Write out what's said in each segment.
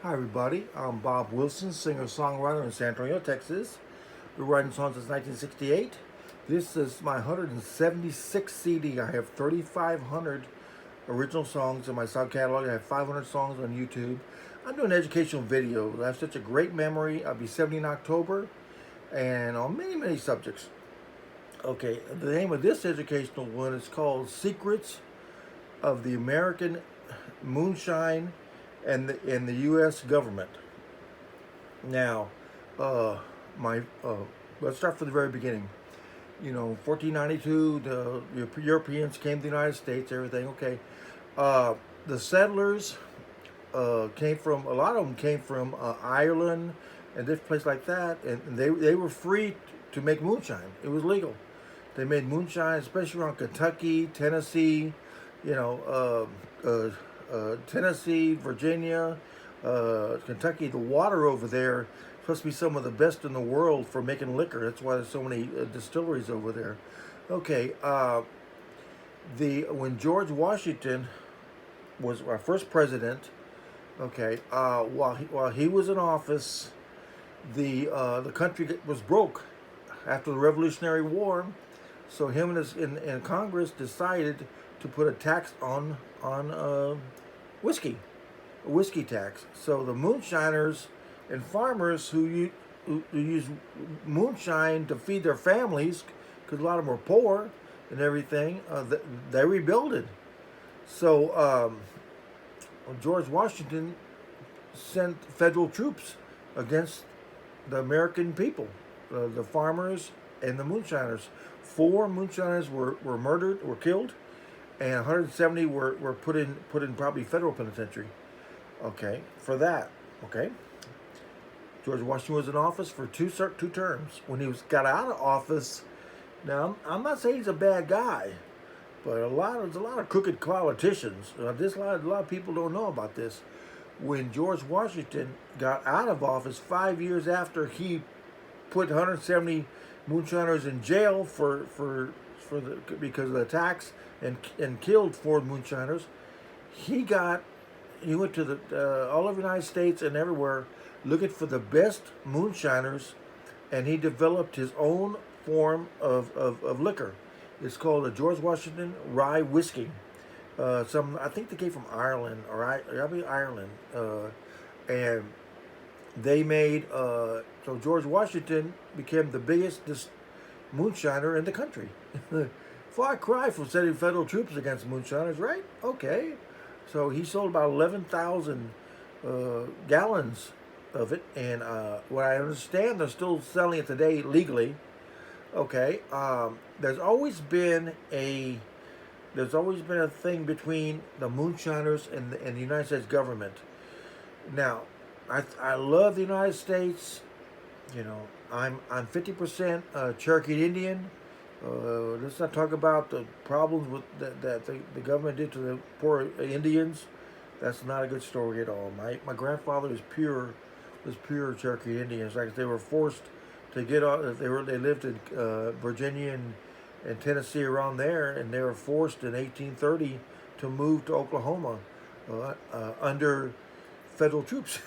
Hi everybody, I'm Bob Wilson, singer-songwriter in San Antonio, Texas. Been writing songs since 1968. This is my 176th CD. I have 3,500 original songs in my sub catalog. I have 500 songs on YouTube. I'm doing educational videos. I have such a great memory. I'll be 70 in October and on many subjects. Okay, the name of this educational one is called Secrets of the American Moonshine and the U.S. government. Now, uh, my let's start from the very beginning. 1492, the Europeans came to the United States. Everything okay. Uh, the settlers came from a lot of them came from Ireland and different places like that, and they were free to make moonshine. It was legal. They made moonshine, especially around Kentucky, Tennessee, Tennessee, Virginia, Kentucky. The water over there is supposed to be some of the best in the world for making liquor. That's why there's so many distilleries over there. Okay, the when George Washington was our first president. Okay, while he was in office, the country was broke after the Revolutionary War. So him and his in Congress decided to put a tax on whiskey, a whiskey tax. So the moonshiners and farmers who use moonshine to feed their families, because a lot of them were poor and everything, they rebuilded. So George Washington sent federal troops against the American people, the farmers and the moonshiners. 4 moonshiners were murdered, were killed, and 170 were put in probably federal penitentiary. Okay, for that. Okay, George Washington was in office for two terms. When he got out of office, now I'm not saying he's a bad guy, but there's a lot of crooked politicians. A lot of people don't know about this. When George Washington got out of office 5 years after he put 170 moonshiners in jail because of the tax and killed 4 moonshiners, he went to the all over the United States and everywhere looking for the best moonshiners, and he developed his own form of liquor. It's called a George Washington Rye Whiskey. I think they came from Ireland, Ireland, and they made. So George Washington became the biggest moonshiner in the country. Far cry from sending federal troops against moonshiners, right? Okay, so he sold about 11,000 gallons of it, and what I understand, they're still selling it today legally. Okay, there's always been a thing between the moonshiners and the United States government. Now, I love the United States. I'm 50% Cherokee Indian. Let's not talk about the problems that the government did to the poor Indians. That's not a good story at all. My grandfather was pure Cherokee Indians. Like they were forced to get off. They lived in Virginia and Tennessee around there, and they were forced in 1830 to move to Oklahoma under federal troops.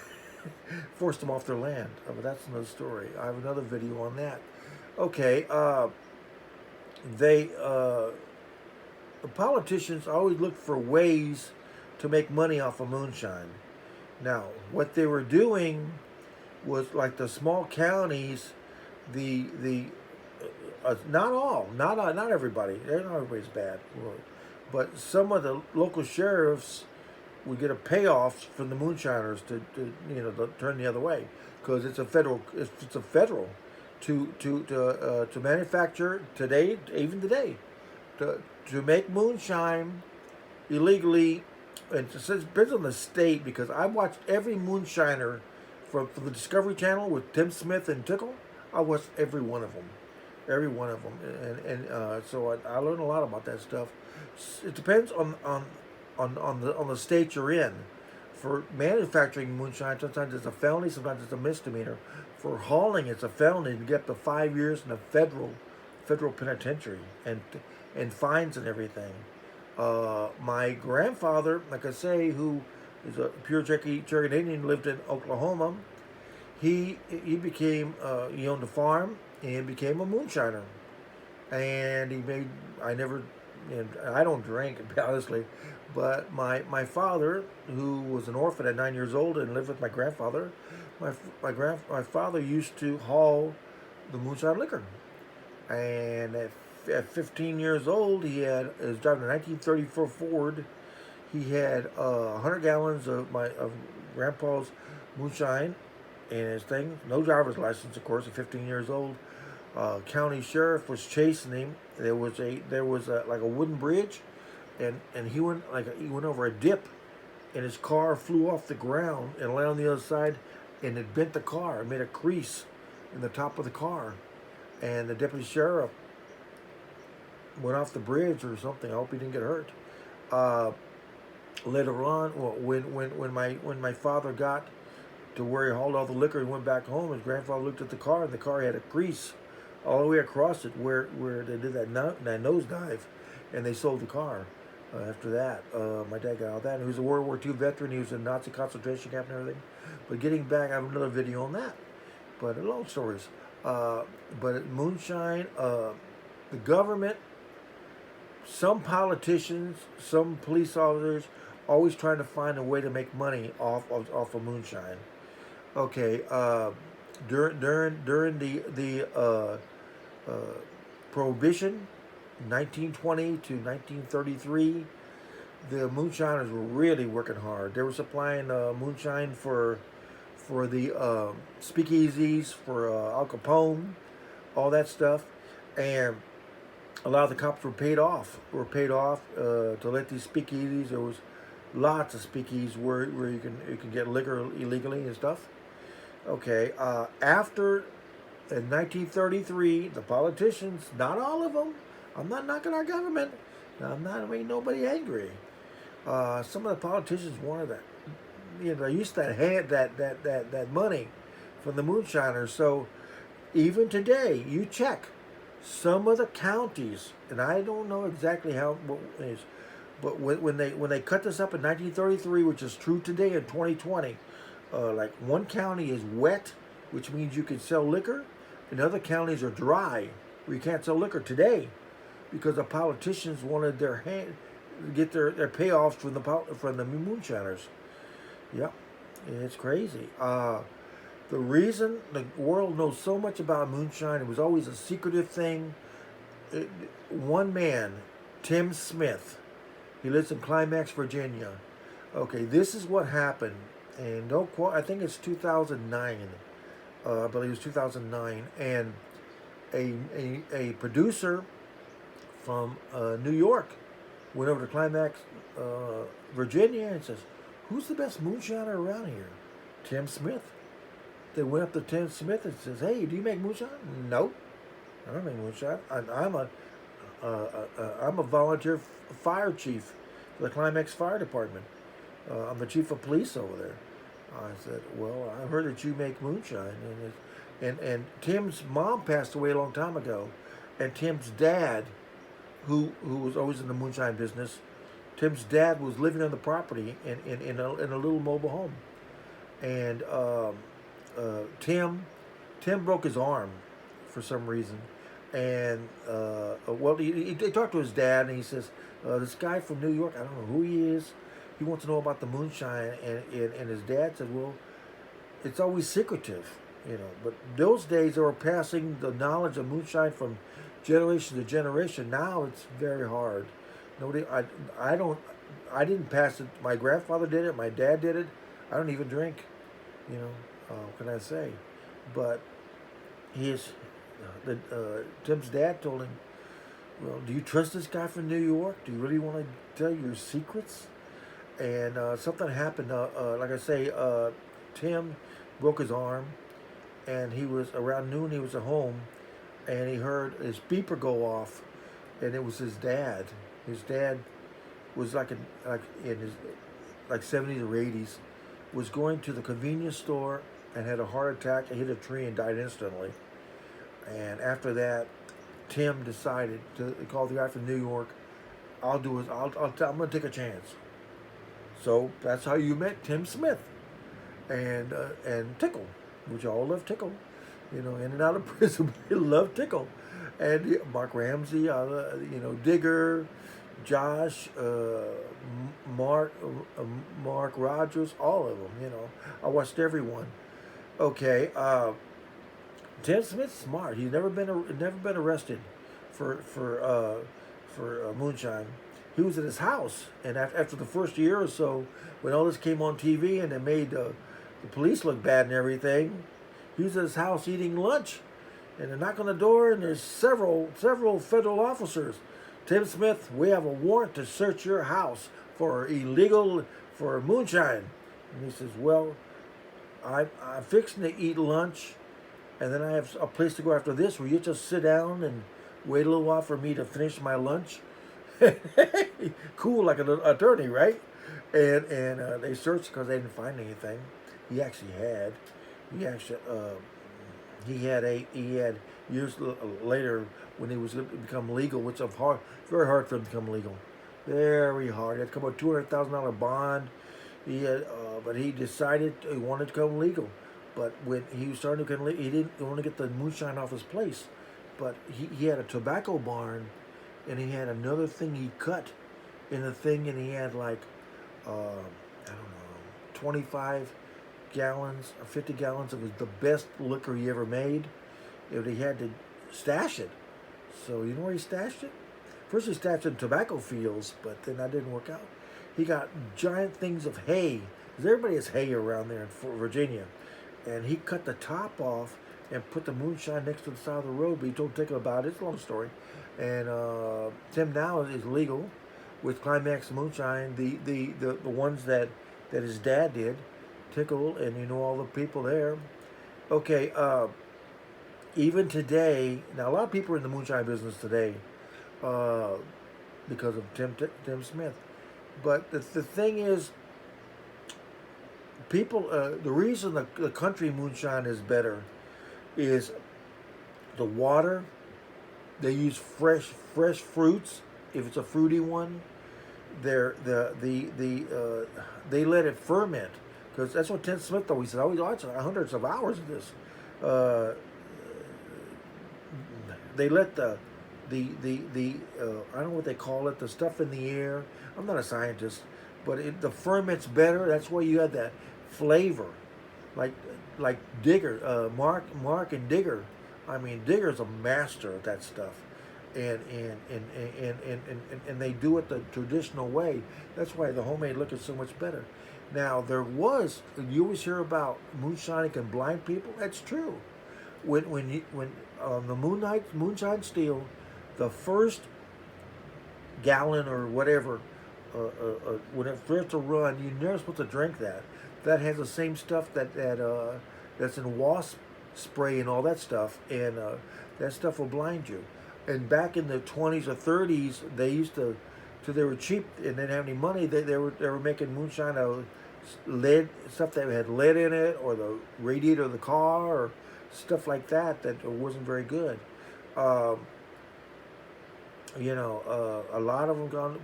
Forced them off their land. But that's another story. I have another video on that. Okay, the politicians always look for ways to make money off of moonshine. Now, what they were doing was like the small counties, the not everybody. Not everybody's bad, but some of the local sheriffs would get a payoff from the moonshiners to turn the other way, because it's a federal to manufacture today, even today, to make moonshine illegally. And it depends on the state, because I watched every moonshiner from the Discovery Channel with Tim Smith and Tickle. I watched every one of them, and so I learned a lot about that stuff. It depends on the state you're in. For manufacturing moonshine, sometimes it's a felony, sometimes it's a misdemeanor. For hauling, it's a felony. You get up to 5 years in a federal penitentiary and fines and everything. My grandfather, like I say, who He's a pure Cherokee Indian, lived in Oklahoma. He became he owned a farm and became a moonshiner. And he made I never and I don't drink honestly, but my father, who was an orphan at 9 years old and lived with my grandfather, my father used to haul the moonshine liquor, and at 15 years old he was driving a 1934 Ford. He had 100 gallons of grandpa's moonshine in his thing. No driver's license, of course, at 15 years old. County sheriff was chasing him. There was like a wooden bridge, and he went over a dip, and his car flew off the ground and landed on the other side, and it bent the car. It made a crease in the top of the car, and the deputy sheriff went off the bridge or something. I hope he didn't get hurt. Uh, Later on, well, when my father got to where he hauled all the liquor and went back home, his grandfather looked at the car, and the car had a crease all the way across it where they did that nosedive, and they sold the car. After that, my dad got out of that. And he was a World War II veteran. He was in a Nazi concentration camp and everything. But getting back, I have another video on that. But long stories. But moonshine, the government, some politicians, some police officers, always trying to find a way to make money off of moonshine. Okay, during the Prohibition, 1920 to 1933, the moonshiners were really working hard. They were supplying moonshine for the speakeasies, for Al Capone, all that stuff, and a lot of the cops were paid off. To let these speakeasies. There was lots of speakeasies where you can get liquor illegally and stuff. Okay, after in 1933, the politicians, not all of them. I'm not knocking our government. I'm not making nobody angry. Some of the politicians wanted that. They used to hand that money from the moonshiners. So even today, you check some of the counties, and I don't know exactly what it is, but when they cut this up in 1933, which is true today in 2020, like one county is wet, which means you can sell liquor, and other counties are dry, where you can't sell liquor today, because the politicians wanted get their payoffs from the moonshiners. Yep, it's crazy. The reason the world knows so much about moonshine, it was always a secretive thing. One man, Tim Smith, he lives in Climax, Virginia. Okay, this is what happened, and don't quote. I think it's 2009. I believe it was 2009, and a producer from New York went over to Climax, Virginia, and says, "Who's the best moonshiner around here?" Tim Smith. They went up to Tim Smith and says, "Hey, do you make moonshine?" "Nope, I don't make moonshine. I'm a volunteer fire chief for the Climax Fire Department. I'm the chief of police over there." I said, "Well, I heard that you make moonshine." And Tim's mom passed away a long time ago, and Tim's dad, who was always in the moonshine business, Tim's dad was living on the property in a little mobile home, and Tim broke his arm for some reason, and he talked to his dad, and he says, "This guy from New York, I don't know who he is. He wants to know about the moonshine," and his dad said, "Well, it's always secretive, But those days they were passing the knowledge of moonshine from generation to generation. Now it's very hard. I didn't pass it. My grandfather did it. My dad did it. I don't even drink. What can I say? But Tim's dad told him, "Well, do you trust this guy from New York? Do you really want to tell your secrets?" And something happened. Like I say, Tim broke his arm, and he was around noon. He was at home, and he heard his beeper go off, and it was his dad. His dad was in his 70s or 80s, was going to the convenience store and had a heart attack and hit a tree and died instantly. And after that, Tim decided to call the guy from New York. I'm going to take a chance. So that's how you met Tim Smith and Tickle, which all love Tickle. In and out of prison, they love Tickle, and Mark Ramsey, Digger, Josh, Mark Rogers, all of them. I watched everyone. Okay, Tim Smith's smart. He's never been arrested for moonshine. He was at his house, and after the first year or so, when all this came on TV and it made the police look bad and everything, he was at his house eating lunch, and they knock on the door, and there's several federal officers. Tim Smith, we have a warrant to search your house for moonshine. And he says, well, I'm fixing to eat lunch, and then I have a place to go after this. Will you just sit down and wait a little while for me to finish my lunch? Cool, like an attorney, right? And they searched because they didn't find anything. He actually had. He had years later when he was going to become legal, which is very hard for him to become legal. Very hard. He had to come with a $200,000 bond. But he decided he wanted to become legal. But when he was starting to become legal, he didn't want to get the moonshine off his place. But he had a tobacco barn, and he had another thing he cut in the thing, and he had like, I don't know, 25 gallons or 50 gallons. It was the best liquor he ever made. He had to stash it. So you know where he stashed it? First he stashed it in tobacco fields, but then that didn't work out. He got giant things of hay, because everybody has hay around there in Virginia. And he cut the top off and put the moonshine next to the side of the road, but he told Tickle about it. It's a long story. And Tim now is legal with Climax Moonshine, the ones that his dad did, Tickle, and all the people there. Okay, even today, now a lot of people are in the moonshine business today because of Tim Smith. But the thing is, people, the reason the country moonshine is better is the water. They use fresh fruits. If it's a fruity one, they let it ferment, because that's what Tim Smith always said. I always watched hundreds of hours of this. They let the I don't know what they call it, the stuff in the air. I'm not a scientist, but the ferment's better. That's why you have that flavor, like Digger, Mark and Digger. I mean, Digger's a master of that stuff, and they do it the traditional way. That's why the homemade liquor is so much better. Now you always hear about moonshine can blind people. That's true. When the moonshine steel, the first gallon or whatever, when it first to run, you're never supposed to drink that. That has the same stuff that's in wasp spray and all that stuff, and that stuff will blind you. And back in the 20s or 30s, they used to, so they were cheap and didn't have any money. They were making moonshine out of lead, stuff that had lead in it, or the radiator of the car, or stuff like that wasn't very good. A lot of them gone,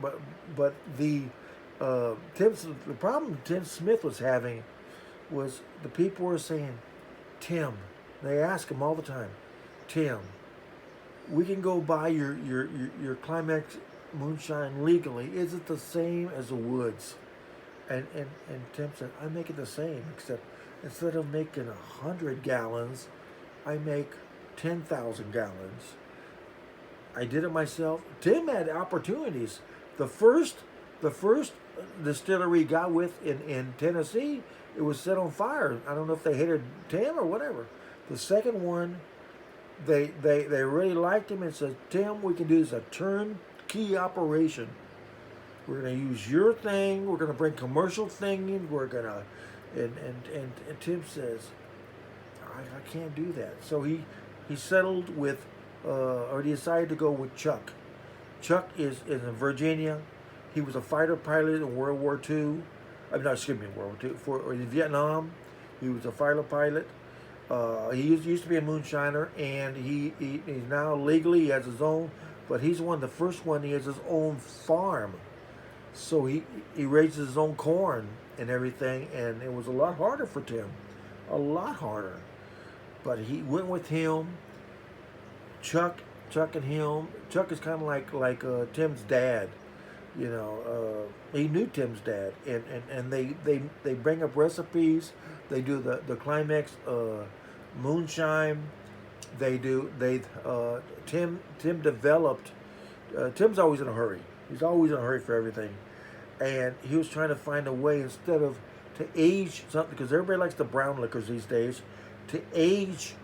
but the problem Tim Smith was having was the people were saying, Tim, they ask him all the time, Tim, we can go buy your Climax moonshine legally. Is it the same as the Woods? And Tim said, I make it the same, except instead of making 100 gallons, I make 10,000 gallons. I did it myself. Tim had opportunities. The first distillery he got with in Tennessee, it was set on fire. I don't know if they hated Tim or whatever. The second one, they really liked him and said, Tim, we can do this a turnkey operation. We're going to use your thing. We're going to bring commercial thing in. We're going to, and Tim says, I can't do that. So he settled with, or he decided to go with Chuck. Chuck is in Virginia. He was a fighter pilot in World War II. World War II. In Vietnam, he was a fighter pilot. He used to be a moonshiner, and he's now legally, he has his own, but he's the first one, he has his own farm. So he raises his own corn and everything, and it was a lot harder for Tim, a lot harder. But he went with him. Chuck, Chuck and him. Chuck is kind of like Tim's dad. You know, he knew Tim's dad, and they bring up recipes. They do the climax moonshine. Tim developed. Tim's always in a hurry. He's always in a hurry for everything, and he was trying to find a way instead of to age something, because everybody likes the brown liquors these days. To age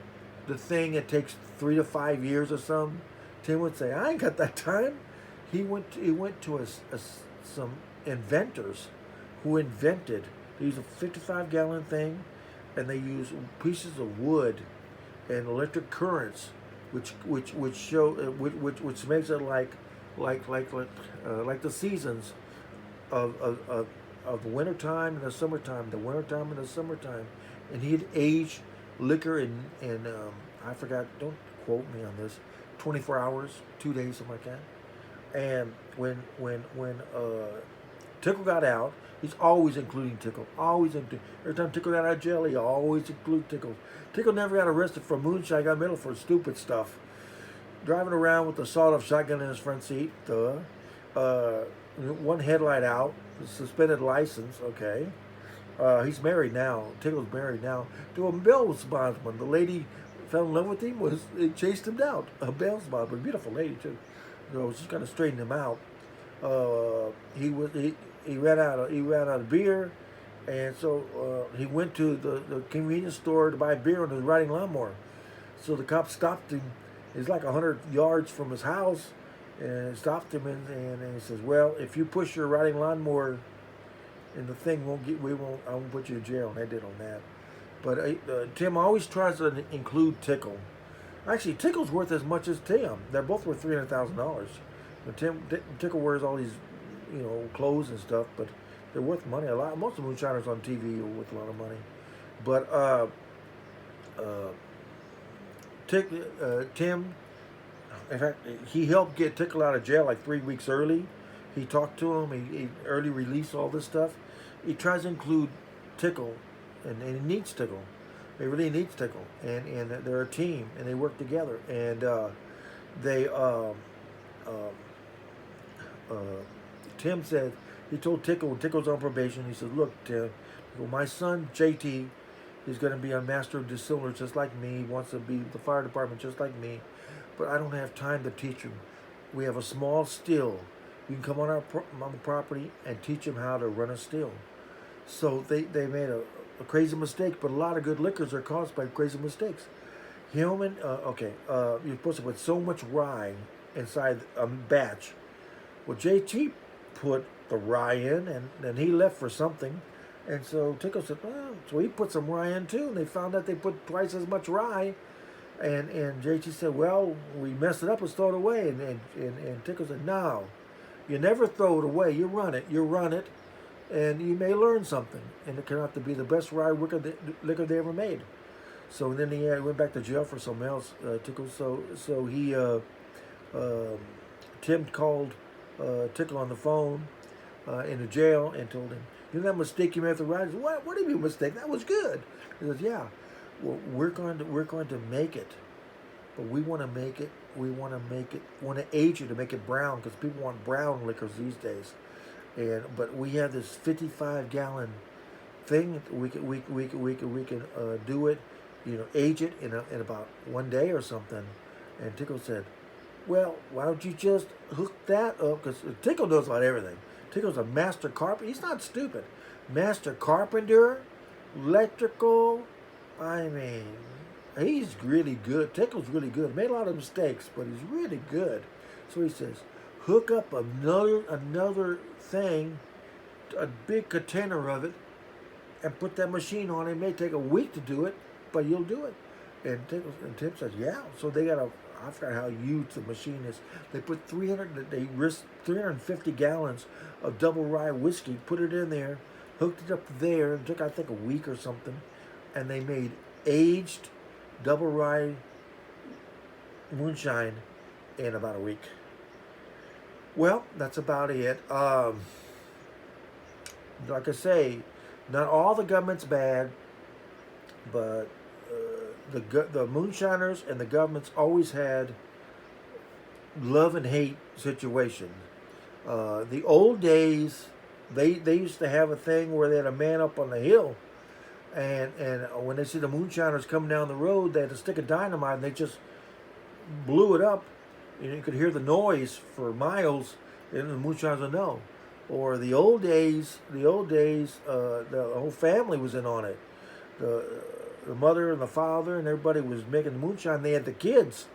the thing, it takes 3 to 5 years or something. Tim would say, "I ain't got that time." He went to some inventors who invented. They use a 55-gallon thing, and they use pieces of wood and electric currents, which show which makes it like the seasons of the wintertime and the summertime, the wintertime and the summertime, and he'd age liquor in I forgot. Don't quote me on this. 24 hours, 2 days, something like that. And when Tickle got out, he's always including Tickle. Every time Tickle got out of jail, he always include Tickle. Tickle never got arrested for moonshine. Got medal for stupid stuff. Driving around with a sawed-off shotgun in his front seat. One headlight out. Suspended license. Okay. He's married now. Tickle's married now to a bail bondsman. The lady fell in love with him. It chased him down. A bail bondsman, beautiful lady too. So she's kind of straightened him out. He ran out of beer, and so he went to the convenience store to buy beer on his riding lawnmower. So the cop stopped him. He's like 100 yards from his house, and stopped him and he says, "Well, if you push your riding lawnmower, and the thing I won't put you in jail." And they did on that. But Tim always tries to include Tickle. Actually, Tickle's worth as much as Tim. They're both worth $300,000. Tickle wears all these, clothes and stuff, but they're worth money a lot. Most of the moonshiners on TV are worth a lot of money. But Tim, in fact, he helped get Tickle out of jail like 3 weeks early. He talked to him. He early released all this stuff. He tries to include Tickle, and he needs Tickle. They really needs Tickle, and they're a team, and they work together. And Tim said, he told Tickle, when Tickle's on probation, he said, "Look, Tim, my son JT is going to be a master of distiller just like me. He wants to be the fire department just like me, but I don't have time to teach him. We have a small still. You can come on on the property and teach him how to run a still." So they made a crazy mistake, but a lot of good liquors are caused by crazy mistakes. You're supposed to put so much rye inside a batch. Well, JT put the rye in, and then he left for something. And so Tickle said, "Well," so he put some rye in too, and they found out they put twice as much rye. And JT said, "Well, we messed it up, let's throw it away." And Tickle said, "No, you never throw it away. You run it, and you may learn something. And it turned out to be the best rye liquor they ever made." So then he went back to jail for something else, Tickle. So he Tim called Tickle on the phone in the jail and told him, "You know that mistake you made with the rye?" He said, What do you mean mistake? That was good." He says, "Yeah. Well, we're going to make it, but we want to make it. We want to age it to make it brown, because people want brown liquors these days. But we have this 55-gallon thing. We can do it. Age it in about 1 day or something." And Tickle said, "Well, why don't you just hook that up?" Because Tickle knows about everything. Tickle's a master carpenter. He's not stupid. Master carpenter, electrical. I mean, he's really good. Tickle's really good. Made a lot of mistakes, but he's really good. So he says, "Hook up another thing, a big container of it, and put that machine on. It may take a week to do it, but you'll do it." And Tim says, "Yeah." So they got I forgot how huge the machine is. They put 350 gallons of double rye whiskey, put it in there, hooked it up there, and took, I think, a week or something. And they made aged double rye moonshine in about a week. Well, that's about it. Like I say, not all the government's bad, but the moonshiners and the governments always had love and hate situations. The old days, they used to have a thing where they had a man up on the hill, and when they see the moonshiners coming down the road, they had a stick of dynamite and they just blew it up. You could hear the noise for miles, and the moonshiners would know. Or the whole family was in on it. The, the mother and the father and everybody was making the moonshine. They had the kids.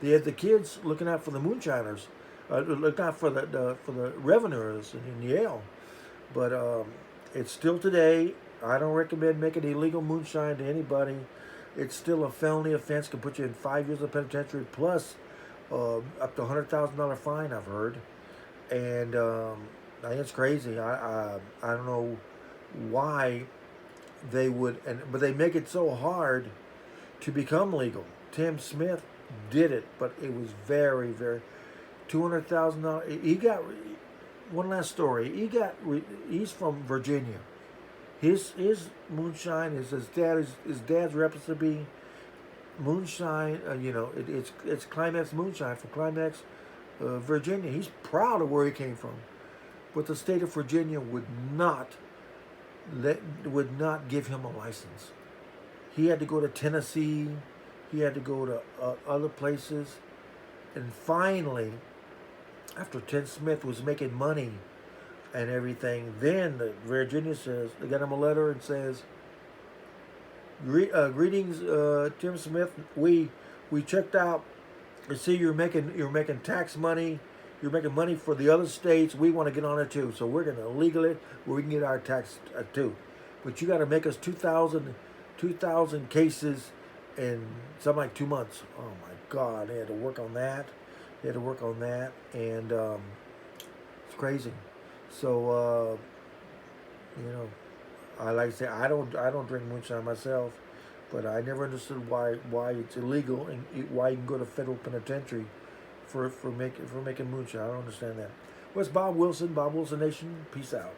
They had the kids looking out for the moonshiners, looking out for the revenuers in Yale. But it's still today. I don't recommend making illegal moonshine to anybody. It's still a felony offense. Can put you in 5 years of penitentiary plus up to $100,000 fine. I've heard, and I think it's crazy. I don't know why they would, but they make it so hard to become legal. Tim Smith did it, but it was very, very $200,000. He got one last story. He's from Virginia. His moonshine is his dad's recipe. Moonshine, it's Climax moonshine from Climax, Virginia. He's proud of where he came from, but the state of Virginia would not give him a license. He had to go to Tennessee. He had to go to other places, and finally, after Tim Smith was making money and everything, then Virginia says they got him a letter and says, "Greetings, Tim Smith. We checked out. You see, you're making tax money. You're making money for the other states. We want to get on it too. So we're going to legal it where we can get our tax too. But you got to make us 2,000 cases in something like 2 months." Oh my God! They had to work on that. And it's crazy. So I like to say I don't drink moonshine myself, but I never understood why it's illegal and why you can go to federal penitentiary for making moonshine. I don't understand that. Well, it's Bob Wilson, Bob Wilson Nation. Peace out.